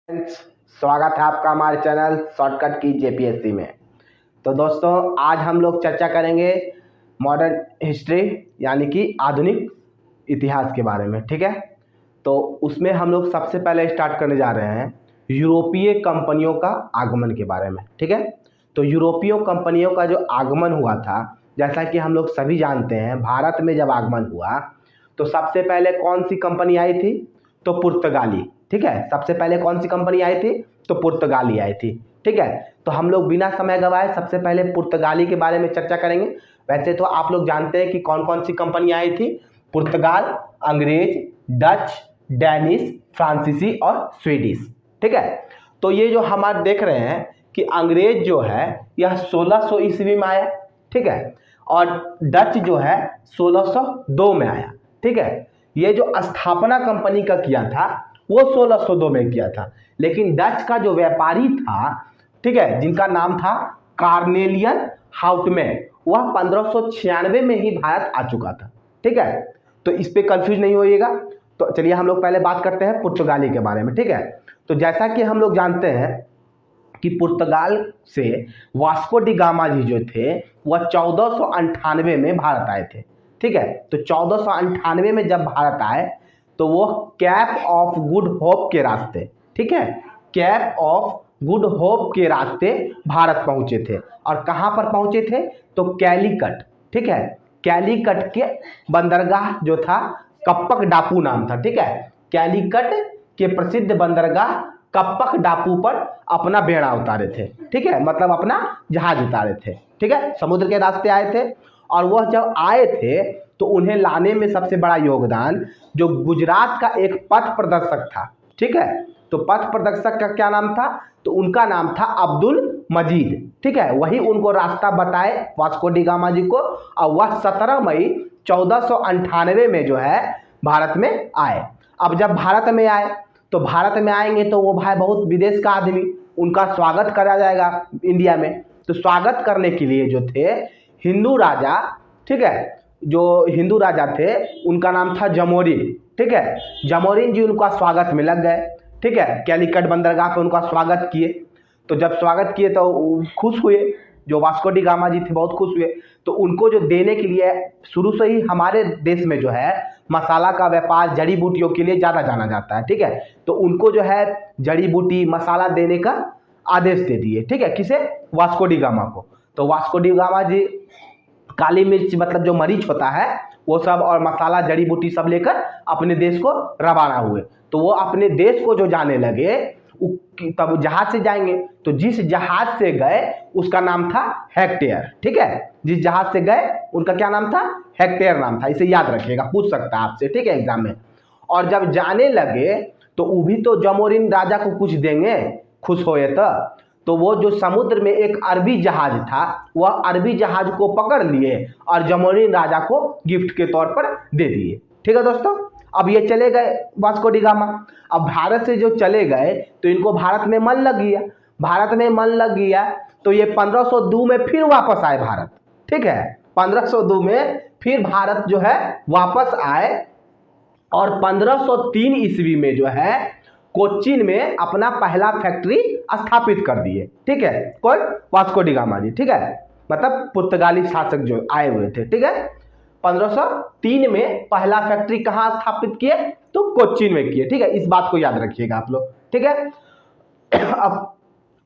Friends, स्वागत है आपका हमारे चैनल शॉर्टकट की जेपीएससी में। तो दोस्तों, आज हम लोग चर्चा करेंगे मॉडर्न हिस्ट्री यानी कि आधुनिक इतिहास के बारे में। ठीक है, तो उसमें हम लोग सबसे पहले स्टार्ट करने जा रहे हैं यूरोपीय कंपनियों का आगमन के बारे में। ठीक है, तो यूरोपीय कंपनियों का जो आगमन हुआ था, जैसा कि हम लोग सभी जानते हैं, भारत में जब आगमन हुआ तो सबसे पहले कौन सी कंपनी आई थी? तो पुर्तगाली। ठीक है, सबसे पहले कौन सी कंपनी आई थी? तो पुर्तगाली आई थी। ठीक है, तो हम लोग बिना समय गवाए सबसे पहले पुर्तगाली के बारे में चर्चा करेंगे। वैसे तो आप लोग जानते हैं कि कौन कौन सी कंपनी आई थी। पुर्तगाल, अंग्रेज, डच, डैनिश, फ्रांसीसी और स्वीडिश। ठीक है, तो ये जो हमारे देख रहे हैं कि अंग्रेज जो है यह 1600 ईस्वी में आया। ठीक है, और डच जो है 1602 में आया। ठीक है, ये जो स्थापना कंपनी का किया था वो 1602 में किया था, लेकिन डच का जो व्यापारी था, ठीक है, जिनका नाम था कार्नेलियन हाउटमैन, वह 1596 में ही भारत आ चुका था। ठीक है, तो इस पे कंफ्यूज नहीं होइएगा। तो चलिए हम लोग पहले बात करते हैं पुर्तगाली के बारे में। ठीक है, तो जैसा कि हम लोग जानते हैं कि पुर्तगाल से वास्को डी गामा जी जो थे वह 1498 में भारत आए थे। ठीक है, तो 1498 में जब भारत आए तो वो कैप ऑफ गुड होप के रास्ते, ठीक है, कैप ऑफ गुड होप के रास्ते भारत पहुंचे थे। और कहां पर पहुंचे थे? तो कैलीकट। ठीक है, कैलीकट के बंदरगाह जो था कप्पक डापू नाम था। ठीक है, कैलीकट के प्रसिद्ध बंदरगाह कप्पक डापू पर अपना बेड़ा उतारे थे। ठीक है, मतलब अपना जहाज उतारे थे। ठीक है, समुद्र के रास्ते आए थे। और वह जब आए थे तो उन्हें लाने में सबसे बड़ा योगदान जो गुजरात का एक पथ प्रदर्शक था। ठीक है, तो पथ प्रदर्शक का क्या नाम था? तो उनका नाम था अब्दुल मजीद। ठीक है, वही उनको रास्ता बताए वास्को डी गामा जी को, और वह 17 मई 1498 में जो है भारत में आए। अब जब भारत में आए तो भारत में आएंगे तो वो भाई बहुत विदेश का आदमी, उनका स्वागत करा जाएगा इंडिया में। तो स्वागत करने के लिए जो थे हिंदू राजा, ठीक है, जो हिंदू राजा थे उनका नाम था जमोरिन। ठीक है, जमोरिन जी उनका स्वागत में लग गए। ठीक है, कैलीकट बंदरगाह पे उनका स्वागत किए। तो जब स्वागत किए तो खुश हुए, जो वास्को डी गामा जी थे बहुत खुश हुए। तो उनको जो देने के लिए, शुरू से ही हमारे देश में जो है मसाला का व्यापार जड़ी बूटियों के लिए ज़्यादा जाना जाता है। ठीक है, तो उनको जो है जड़ी बूटी मसाला देने का आदेश दे दिए। ठीक है, किसे? वास्को डी गामा को। तो वास्को डी गामा जी काली मिर्च मतलब जो मरीच होता है वो सब और मसाला जड़ी बूटी सब लेकर अपने देश को रवाना हुए। तो वो अपने देश को जो जाने लगे, तब जहाज से जाएंगे, तो जिस जहाज से गए उसका नाम था हेक्टेयर। ठीक है, जिस जहाज से गए उनका क्या नाम था? हेक्टेयर नाम था। इसे याद रखिएगा, पूछ सकता है आपसे। ठीक है, एग्जाम में। और जब जाने लगे तो वो भी तो जमोरिन राजा को कुछ देंगे, खुश होए तो वो जो समुद्र में एक अरबी जहाज था वह अरबी जहाज को पकड़ लिए और जमोरिन राजा को गिफ्ट के तौर पर दे दिए। ठीक है दोस्तों, अब ये चले गए वास्को डी गामा। अब भारत से जो चले गए तो इनको भारत में मन लग गया। भारत में मन लग गया तो ये 1502 में फिर वापस आए भारत। ठीक है, 1502 में फिर भारत जो है वापस आए और 1503 ईस्वी में जो है कोच्चिन में अपना पहला फैक्ट्री स्थापित कर दिए। ठीक है, कौन? वास्को डी गामा जी। ठीक है, मतलब पुर्तगाली शासक जो आए हुए थे। ठीक है, 1503 में पहला फैक्ट्री कहाँ स्थापित किए? तो कोच्चिन में किए। ठीक है, इस बात को याद रखिएगा आप लोग। ठीक है, अब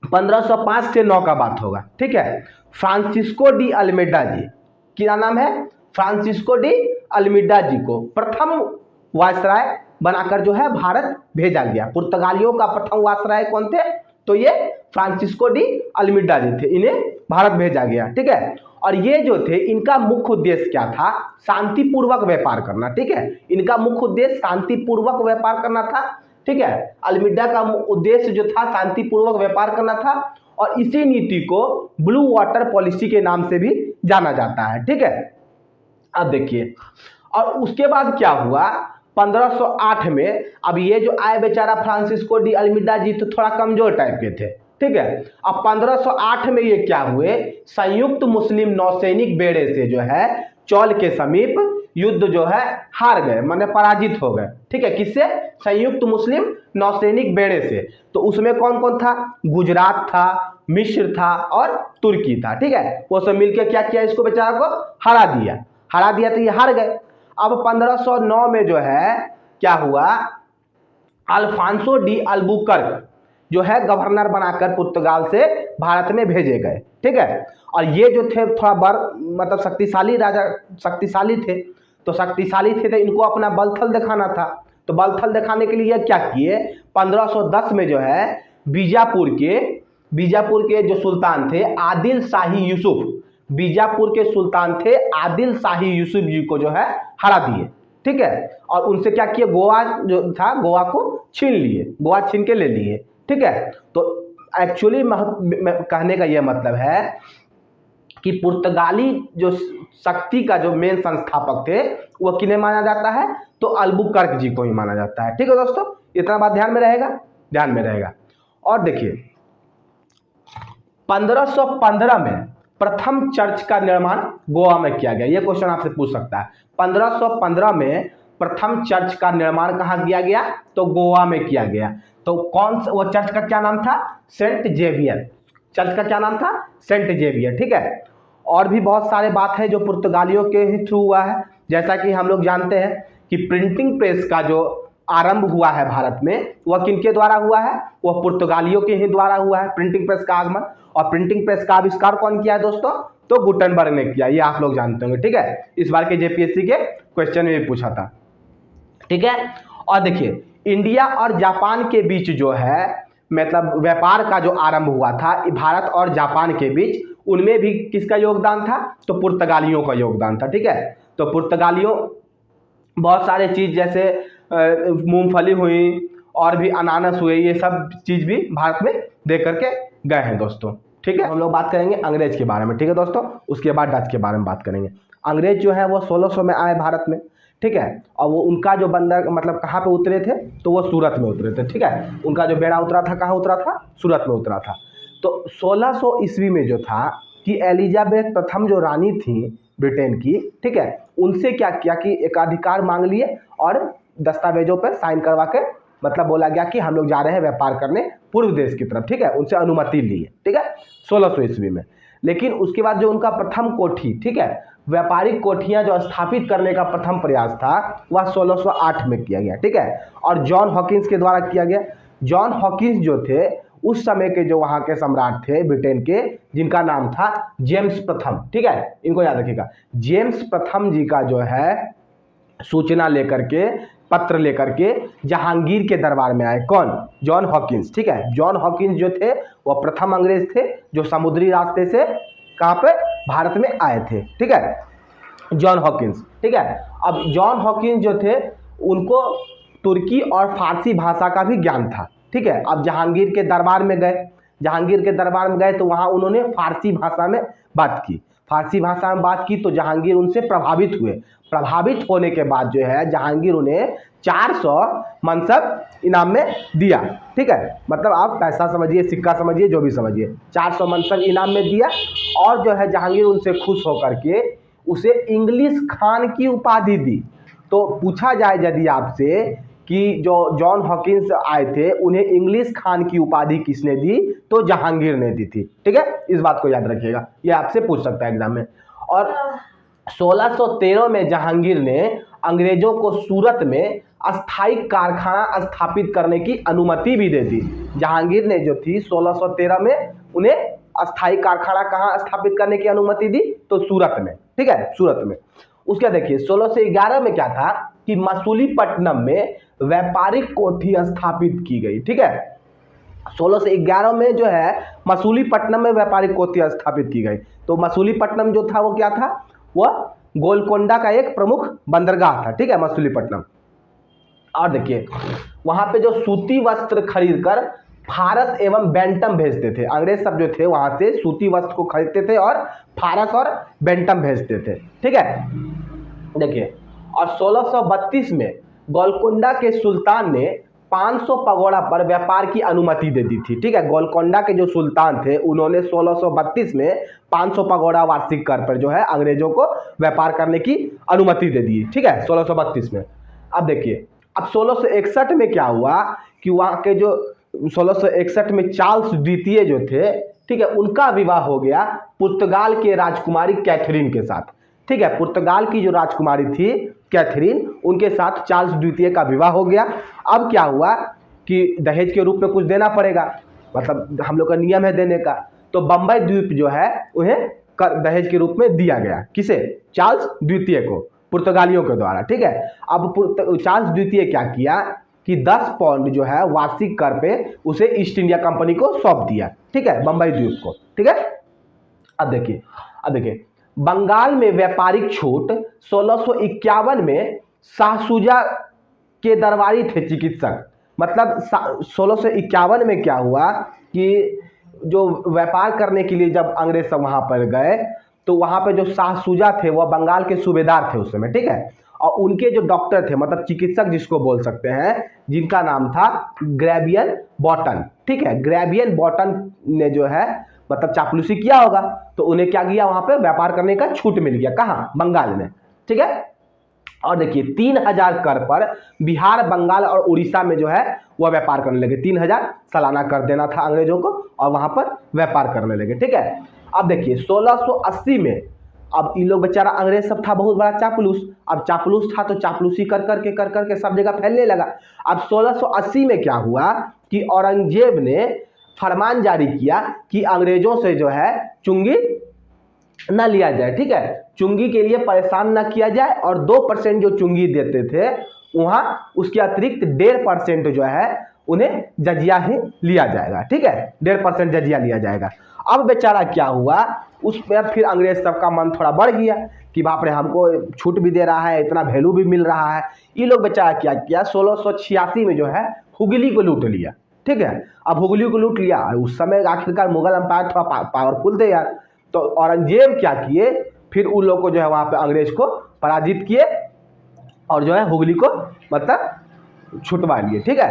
1505 से 9 का बात होगा। ठीक है, फ्रांसिस्को डी अल्मेडा जी, क्या नाम है? फ्रांसिस्को डी अल्मेडा जी को प्रथम वायसराय बनाकर जो है भारत भेजा गया। पुर्तगालियों का प्रथम वायसराय कौन थे? तो ये फ्रांसिस्को डी अल्मेडा जी थे, इन्हें भारत भेजा गया। ठीक है, और ये जो थे इनका मुख्य उद्देश्य क्या था? शांतिपूर्वक व्यापार करना। ठीक है, इनका मुख्य उद्देश्य शांतिपूर्वक व्यापार करना था। ठीक है, अल्मेडा का उद्देश्य जो था शांतिपूर्वक व्यापार करना था, और इसी नीति को ब्लू वाटर पॉलिसी के नाम से भी जाना जाता है। ठीक है, अब देखिए, और उसके बाद क्या हुआ? 1508 में, अब ये जो आए बेचारा फ्रांसिस्को डी अल्मेडा जी तो थोड़ा कमजोर टाइप के थे। ठीक है, अब 1508 में ये क्या हुए? संयुक्त मुस्लिम नौसैनिक बेड़े से जो है चौल के समीप युद्ध जो है हार गए, माने पराजित हो गए। ठीक है, किससे? संयुक्त मुस्लिम नौसैनिक बेड़े से। तो उसमें कौन कौन था? गुजरात था, मिस्र था और तुर्की था। ठीक है, वो सब मिलकर क्या किया? इसको बेचारा को हरा दिया। तो ये हार गए। अब 1509 में जो है क्या हुआ, अल्फांसो डी अल्बुकर्क जो है गवर्नर बनाकर पुर्तगाल से भारत में भेजे गए। ठीक है, और ये जो थे थोड़ा मतलब शक्तिशाली राजा, शक्तिशाली थे। तो इनको अपना बलथल दिखाना था। तो बलथल दिखाने के लिए क्या किए? 1510 में जो है बीजापुर के जो सुल्तान थे आदिल शाही यूसुफ, बीजापुर के सुल्तान थे आदिल शाही यूसुफ जी को जो है हरा दिए। ठीक है, और उनसे क्या किए? गोवा जो था, गोवा को छीन लिए, गोवा छीन के ले लिए। ठीक है, तो एक्चुअली कहने का यह मतलब है कि पुर्तगाली जो शक्ति का जो मेन संस्थापक थे वो किन्हें माना जाता है? तो अल्बुकर्क जी को ही माना जाता है। ठीक है दोस्तों, इतना बात ध्यान में रहेगा। और देखिए 1515 में प्रथम चर्च का निर्माण गोवा में किया गया। यह क्वेश्चन आपसे पूछ सकता है। 1515 में प्रथम चर्च का निर्माण कहाँ किया गया? तो गोवा में किया गया। तो कौन सा वो चर्च का क्या नाम था? Saint Xavier. चर्च का क्या नाम था? Saint Xavier. ठीक है, और भी बहुत सारे बात है जो पुर्तगालियों के ही थ्रू हुआ है। जैसा कि हम लोग जानते हैं कि प्रिंटिंग प्रेस का जो आरंभ हुआ है भारत में, वह किनके द्वारा हुआ है? वह पुर्तगालियों के ही द्वारा हुआ है, प्रिंटिंग प्रेस का आगमन। और प्रिंटिंग प्रेस का आविष्कार कौन किया है दोस्तों? तो गुटेनबर्ग ने किया। ये आप लोग जानते होंगे। ठीक है, इस बार के जेपीएससी के क्वेश्चन में भी पूछा था। ठीक है, और देखिए इंडिया और जापान के बीच जो है मतलब व्यापार का जो आरंभ हुआ था भारत और जापान के बीच, उनमें भी किसका योगदान था? तो पुर्तगालियों का योगदान था। ठीक है, तो पुर्तगालियों बहुत सारे चीज जैसे मूंगफली हुई और भी अनानास हुए, ये सब चीज भी भारत में दे करके गए हैं दोस्तों। ठीक है, हम लोग बात करेंगे अंग्रेज के बारे में। ठीक है दोस्तों, उसके बाद डच के बारे में बात करेंगे। अंग्रेज जो है वो 1600 में आए भारत में। ठीक है, और वो उनका जो बंदर मतलब कहाँ पे उतरे थे? तो वो सूरत में उतरे थे। ठीक है, उनका जो बेड़ा उतरा था कहाँ उतरा था? सूरत में उतरा था। तो 1600 ईस्वी में जो था कि एलिजाबेथ प्रथम जो रानी थी ब्रिटेन की, ठीक है, उनसे क्या किया कि एकाधिकार मांग लिए और दस्तावेजों पर साइन करवा के मतलब बोला गया कि हम लोग जा रहे हैं व्यापार करने पूर्व देश की तरफ। ठीक है, उनसे अनुमति लिए। ठीक है, 1600 ईस्वी में। लेकिन उसके बाद जो उनका प्रथम कोठी, ठीक है, व्यापारिक कोठियां जो स्थापित करने का प्रथम प्रयास था वह 1608 में किया गया। ठीक है, और जॉन हॉकिंस के द्वारा किया गया। जॉन हॉकिंस जो थे उस समय के जो वहां के सम्राट थे ब्रिटेन के, जिनका नाम था जेम्स प्रथम। ठीक है, इनको याद रखिएगा। जेम्स प्रथम जी का जो है सूचना लेकर के, पत्र लेकर के जहांगीर के दरबार में आए। कौन? John Hawkins. ठीक है, जॉन हॉकिंस जो थे वह प्रथम अंग्रेज थे जो समुद्री रास्ते से कहाँ पे? भारत में आए थे। ठीक है, जॉन हॉकिंस। ठीक है, अब जॉन हॉकिंस जो थे उनको तुर्की और फारसी भाषा का भी ज्ञान था। ठीक है, अब जहांगीर के दरबार में गए तो वहां उन्होंने फारसी भाषा में बात की। तो जहांगीर उनसे प्रभावित हुए। प्रभावित होने के बाद जो है जहांगीर उन्हें 400 मनसब इनाम में दिया। ठीक है, मतलब आप पैसा समझिए, सिक्का समझिए, जो भी समझिए, 400 मनसब इनाम में दिया। और जो है जहांगीर उनसे खुश होकर के उसे इंग्लिश खान की उपाधि दी। तो पूछा जाए यदि आपसे कि जो जॉन हॉकिंस आए थे उन्हें इंग्लिश खान की उपाधि किसने दी? तो जहांगीर ने दी थी। ठीक है, इस बात को याद रखिएगा, ये आपसे पूछ सकता है एग्जाम में। और 1613 में जहांगीर ने अंग्रेजों को सूरत में अस्थायी कारखाना स्थापित करने की अनुमति भी दे दी। जहांगीर ने जो थी 1613 में उन्हें अस्थायी कारखाना कहाँ स्थापित करने की अनुमति दी? तो सूरत में। ठीक है, सूरत में। उसके देखिए 1611 में क्या था कि मसूलीपट्टनम में व्यापारिक कोठी स्थापित की गई। ठीक है, 1611 में जो है मसूलीपट्टनम में व्यापारिक कोठी स्थापित की गई। तो मसूलीपट्टनम जो था वो क्या था? वह गोलकोंडा का एक प्रमुख बंदरगाह था। ठीक है, मसूलीपट्टनम। और देखिए वहां पे जो सूती वस्त्र खरीदकर फारस एवं बेंटम भेजते थे। अंग्रेज सब जो थे वहां से सूती वस्त्र को खरीदते थे और फारस और बेंटम भेजते थे। ठीक है, देखिए और 1632 में गोलकोंडा के सुल्तान ने 500 पगोड़ा पर व्यापार की अनुमति दे दी थी। ठीक है, गोलकोंडा के जो सुल्तान थे उन्होंने 1632 में 500 पगोड़ा वार्षिक कर पर जो है अंग्रेजों को व्यापार करने की अनुमति दे दी। ठीक है, 1632 में। अब देखिए, अब 1661 में क्या हुआ कि वहाँ के जो 1661 में चार्ल्स द्वितीय जो थे, ठीक है, उनका विवाह हो गया पुर्तगाल के राजकुमारी कैथरीन के साथ। ठीक है, पुर्तगाल की जो राजकुमारी थी कैथरीन, उनके साथ चार्ल्स द्वितीय का विवाह हो गया। अब क्या हुआ कि दहेज के रूप में कुछ देना पड़ेगा, मतलब हम लोग का नियम है देने का, तो बंबई द्वीप जो है उन्हें दहेज के रूप में दिया गया। किसे? चार्ल्स द्वितीय को, पुर्तगालियों के द्वारा। ठीक है, अब चार्ल्स द्वितीय क्या किया कि 10 पाउंड जो है वार्षिक कर पे उसे ईस्ट इंडिया कंपनी को सौंप दिया। ठीक है, बंबई द्वीप को। ठीक है, अब देखिए बंगाल में व्यापारिक छूट 1651 में शाहसुजा के दरबारी थे चिकित्सक। मतलब 1651 में क्या हुआ कि जो व्यापार करने के लिए जब अंग्रेज सब वहां पर गए तो वहां पे जो शाहसुजा थे वह बंगाल के सूबेदार थे उस समय। ठीक है, और उनके जो डॉक्टर थे, मतलब चिकित्सक जिसको बोल सकते हैं, जिनका नाम था ग्रेवियन बॉटन। ठीक है, ग्रेवियन बॉटन ने जो है मतलब चापलूसी किया होगा, तो उन्हें क्या किया, वहां पे व्यापार करने का छूट मिल गया। कहाँ? बंगाल में। ठीक है, और देखिए 3000 कर पर बिहार, बंगाल और उड़ीसा में जो है वह व्यापार करने लगे। 3000 सालाना कर देना था अंग्रेजों को और वहां पर व्यापार करने लगे। ठीक है, अब देखिए 1680 में, अब इन लोग बेचारा अंग्रेज सब था बहुत बड़ा चापलूस, अब चापलूस था तो चापलूसी कर करके सब जगह फैलने लगा। अब 1680 में क्या हुआ कि औरंगजेब ने फरमान जारी किया कि अंग्रेजों से जो है चुंगी न लिया जाए। ठीक है, चुंगी के लिए परेशान न किया जाए, और 2% जो चुंगी देते थे वहां उसके अतिरिक्त 1.5% जो है उन्हें जजिया ही लिया जाएगा। ठीक है, 1.5% जजिया लिया जाएगा। अब बेचारा क्या हुआ, उस पर फिर अंग्रेज सबका मन थोड़ा बढ़ गया कि बाप रे, हमको छूट भी दे रहा है, इतना वैल्यू भी मिल रहा है। ये लोग बेचारा क्या किया, 1686 में जो है हुगली को लूट लिया। ठीक है, अब हुगली को लूट लिया, उस समय आखिरकार मुगल अंपायर थोड़ा पावरफुल थे यार, तो औरंगजेब क्या किए, फिर उन लोग को जो है वहां पे अंग्रेज को पराजित किए और जो है हुगली को मतलब छुटवा लिए। ठीक है,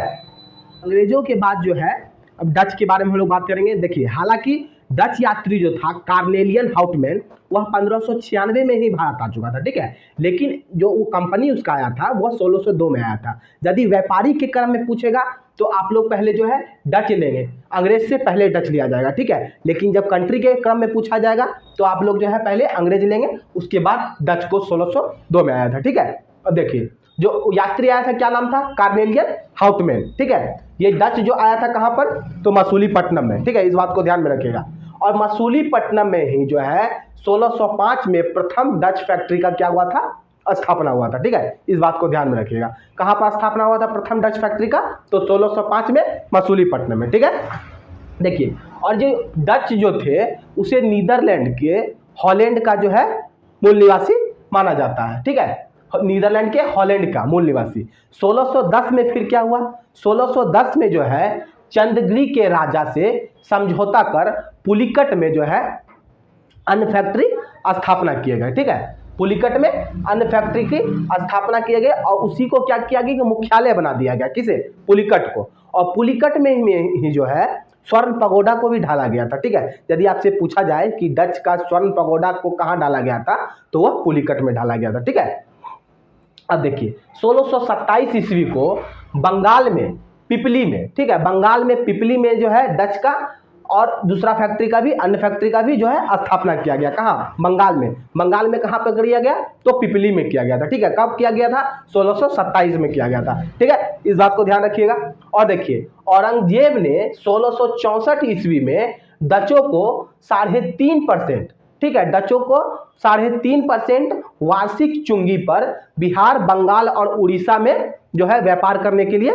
अंग्रेजों के बाद जो है अब डच के बारे में हम लोग बात करेंगे। देखिए, हालांकि डच यात्री जो था कार्नेलियन हाउटमैन, वह 1596 में ही भारत आ चुका था। ठीक है, लेकिन जो वो कंपनी उसका आया था वह 1602 में आया था। यदि व्यापारी के क्रम में पूछेगा तो आप लोग पहले जो है डच लेंगे, अंग्रेज से पहले डच लिया जाएगा। ठीक है, लेकिन जब कंट्री के क्रम में पूछा जाएगा तो आप लोग जो है पहले अंग्रेज लेंगे, उसके बाद डच को 1602 में आया था। ठीक है, अब देखिए जो यात्री आया था क्या नाम था, कार्नेलियन हाउटमैन। ठीक है, ये डच जो आया था कहां पर, तो मसूलीपट्टनम में। ठीक है, इस बात को ध्यान में रखिएगा। और मसूलीपट्टनम में ही जो है 1605 में प्रथम डच फैक्ट्री का क्या हुआ था, स्थापना हुआ था। ठीक है, इस बात को ध्यान में रखिएगा। कहां पर स्थापना हुआ था प्रथम डच फैक्ट्री का, तो 1605 में मसूलीपट्टनम में। ठीक है, देखिए, और जो डच जो थे उसे नीदरलैंड के हॉलैंड का जो है मूल निवासी माना जाता है। ठीक है, नीदरलैंड के हॉलैंड का मूल निवासी। 1610 में फिर क्या हुआ, 1610 में जो है चंदगिरी के राजा से समझौता कर पुलिकट में जो है अन्न फैक्ट्री स्थापना किए गए। ठीक है, पुलिकट में अन्न फैक्ट्री की स्थापना किए गए और उसी को क्या किया गया कि मुख्यालय बना दिया गया। किसे? पुलिकट को। और पुलिकट में ही जो है स्वर्ण पगोडा को भी ढाला गया था। ठीक है, यदि आपसे पूछा जाए कि डच का स्वर्ण पगोडा को कहां डाला गया था, तो वह पुलिकट में डाला गया था। ठीक है, अब देखिए 1627 ईस्वी को बंगाल में पिपली में, ठीक है, बंगाल में पिपली में जो है डच का और दूसरा फैक्ट्री का भी, अन्य फैक्ट्री का भी जो है स्थापना किया गया। कहाँ? बंगाल में। बंगाल में कहाँ पर किया गया, तो पिपली में किया गया था। ठीक है, कब किया गया था, 1627 में किया गया था। ठीक है, इस बात को ध्यान रखिएगा। और देखिए औरंगजेब ने 1664 ईस्वी में डचों को 3.5%, ठीक है, डचों को 3.5% वार्षिक चुंगी पर बिहार, बंगाल और उड़ीसा में जो है व्यापार करने के लिए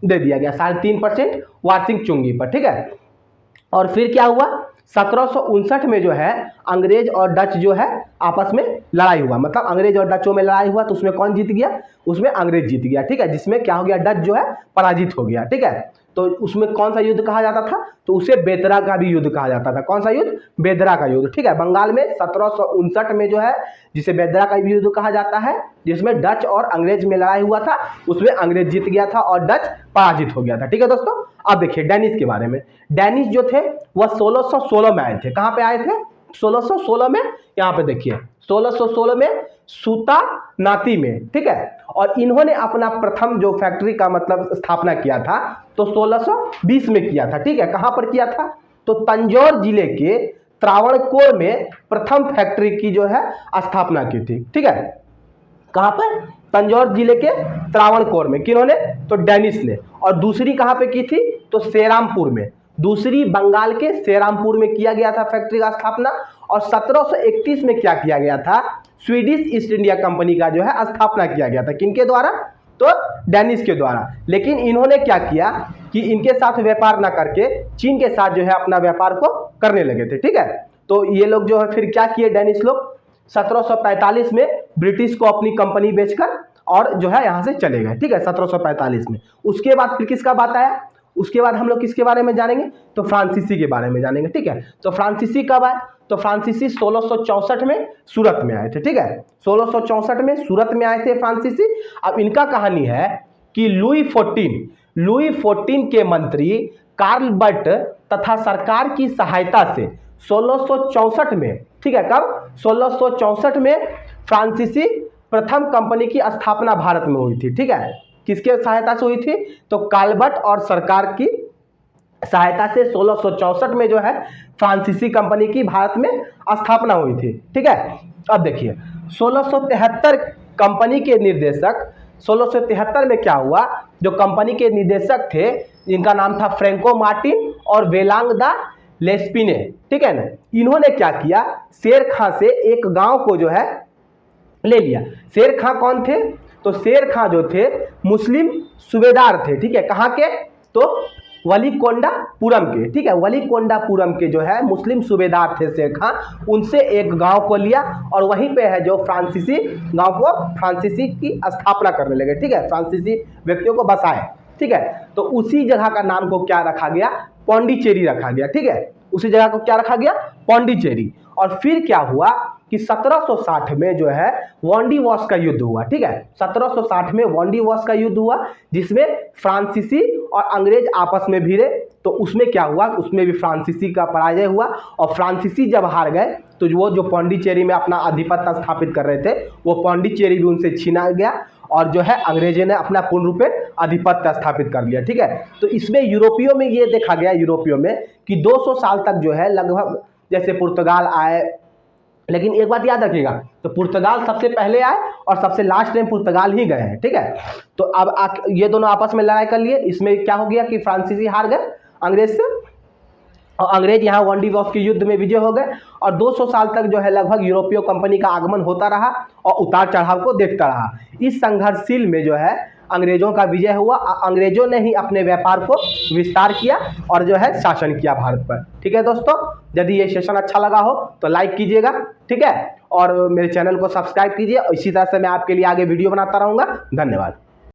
दे दिया गया, 3.5% वार्षिक चुंगी पर। ठीक है, और फिर क्या हुआ, 1759 में जो है अंग्रेज और डच जो है आपस में लड़ाई हुआ, मतलब अंग्रेज और डचों में लड़ाई हुआ, तो उसमें कौन जीत गया, उसमें अंग्रेज जीत गया। ठीक है, जिसमें क्या हो गया, डच जो है पराजित हो गया। ठीक है, तो उसमें कौन सा युद्ध कहा जाता था, तो उसे बेदरा का भी युद्ध कहा जाता था। कौन सा युद्ध, बेदरा का युद्ध, ठीक है। बंगाल में 1759 में जो है, जिसे बेदरा का युद्ध कहा जाता है, जिसमें डच और अंग्रेज में लड़ाई हुआ था, उसमें अंग्रेज जीत गया था और डच पराजित हो गया था, ठीक है दोस्तों। अब देखिए डेनिस के बारे में। डेनिस जो थे वह 1616 में आए थे। कहाँ पे आए थे, 1616 में, यहाँ पे देखिए 1616 में सूता नाती में, ठीक है। और इन्होंने अपना प्रथम जो फैक्ट्री का मतलब स्थापना किया था तो 1620 में किया था, ठीक है। कहां पर किया था, तो तंजौर जिले के त्रावणकोर में प्रथम फैक्ट्री की जो है स्थापना की थी, ठीक है। कहां पर, तंजौर जिले के त्रावणकोर में, किन्होंने, तो डेनिस ने। और दूसरी कहां पे की थी, तो सेरामपुर में, दूसरी बंगाल के सेरामपुर में किया गया था फैक्ट्री का स्थापना। और 1731 में क्या किया गया था, स्वीडिश ईस्ट इंडिया कंपनी का जो है स्थापना किया गया था। किनके द्वारा, तो डेनिस के द्वारा। लेकिन इन्होंने क्या किया कि इनके साथ व्यापार ना करके चीन के साथ जो है अपना व्यापार को करने लगे थे, ठीक है। तो ये लोग जो है फिर क्या किए डेनिस लोग, 1745 में ब्रिटिश को अपनी कंपनी बेचकर और जो है यहाँ से चले गए, ठीक है, 1745 में। उसके बाद फिर किसका बात आया, उसके बाद हम लोग किसके बारे में जानेंगे, तो फ्रांसीसी के बारे में जानेंगे, ठीक है। तो फ्रांसीसी कब आए, तो फ्रांसीसी 1664 में सूरत में आए थे, ठीक है। 1664 में सूरत में आए थे फ्रांसीसी। अब इनका कहानी है कि लुई 14 के मंत्री कार्ल बर्ट तथा सरकार की सहायता से 1664 में, ठीक है, कब, 1664 में फ्रांसीसी प्रथम कंपनी की स्थापना भारत में हुई थी, ठीक है। किसके सहायता से हुई थी, तो काल्बर्ट और सरकार की सहायता से 1664 में जो है फ्रांसीसी कंपनी की भारत में स्थापना हुई थी, ठीक है। अब देखिए 1673 कंपनी के निर्देशक, 1673 में क्या हुआ, जो कंपनी के निर्देशक थे जिनका नाम था फ्रैंको मार्टिन और वेलांग द लेस्पिने, ठीक है ना, इन्होंने क्या किया, शेर खां से एक गांव को जो है ले लिया। शेर खां कौन थे, तो शेर खां जो थे मुस्लिम सूबेदार थे, ठीक है। कहाँ के, तो वलीकोंडापुरम के, ठीक है, वलीकोंडापुरम के जो है मुस्लिम सूबेदार थे शेर खां। उनसे एक गांव को लिया और वहीं पे है जो फ्रांसीसी गांव को फ्रांसीसी की स्थापना करने लगे, ठीक है, फ्रांसीसी व्यक्तियों को बसाए, ठीक है। तो उसी जगह का नाम को क्या रखा गया, पौंडीचेरी रखा गया, ठीक है। उसी जगह को क्या रखा गया, पौंडीचेरी। और फिर क्या हुआ कि 1760 में जो है वांडीवॉश का युद्ध हुआ, ठीक है। 1760 में वांडीवॉश का युद्ध हुआ जिसमें फ्रांसीसी और अंग्रेज आपस में भिड़े। तो उसमें क्या हुआ, उसमें भी फ्रांसीसी का पराजय हुआ और फ्रांसीसी जब हार गए तो वो जो पौंडीचेरी में अपना आधिपत्य स्थापित कर रहे थे वो पौंडीचेरी भी उनसे छीना गया और जो है अंग्रेजों ने अपना पूर्ण रूप में आधिपत्य स्थापित कर लिया, ठीक है। तो इसमें यूरोपियों में ये देखा गया, यूरोपियों में कि 200 साल तक जो है लगभग, जैसे पुर्तगाल आए, लेकिन एक बात याद रखिएगा, तो पुर्तगाल सबसे पहले आए और सबसे लास्ट में पुर्तगाल ही गए हैं, ठीक है। तो अब ये दोनों आपस में लड़ाई कर लिए। इसमें क्या हो गया कि फ्रांसीसी हार गए अंग्रेज से और अंग्रेज यहाँ वांडीवॉश के युद्ध में विजय हो गए। और 200 साल तक जो है लगभग यूरोपीय कंपनी का आगमन होता रहा और उतार चढ़ाव को देखता रहा। इस संघर्षशील में जो है अंग्रेजों का विजय हुआ। अंग्रेजों ने ही अपने व्यापार को विस्तार किया और जो है शासन किया भारत पर, ठीक है दोस्तों। यदि ये सेशन अच्छा लगा हो तो लाइक कीजिएगा, ठीक है, और मेरे चैनल को सब्सक्राइब कीजिए। इसी तरह से मैं आपके लिए आगे वीडियो बनाता रहूँगा। धन्यवाद।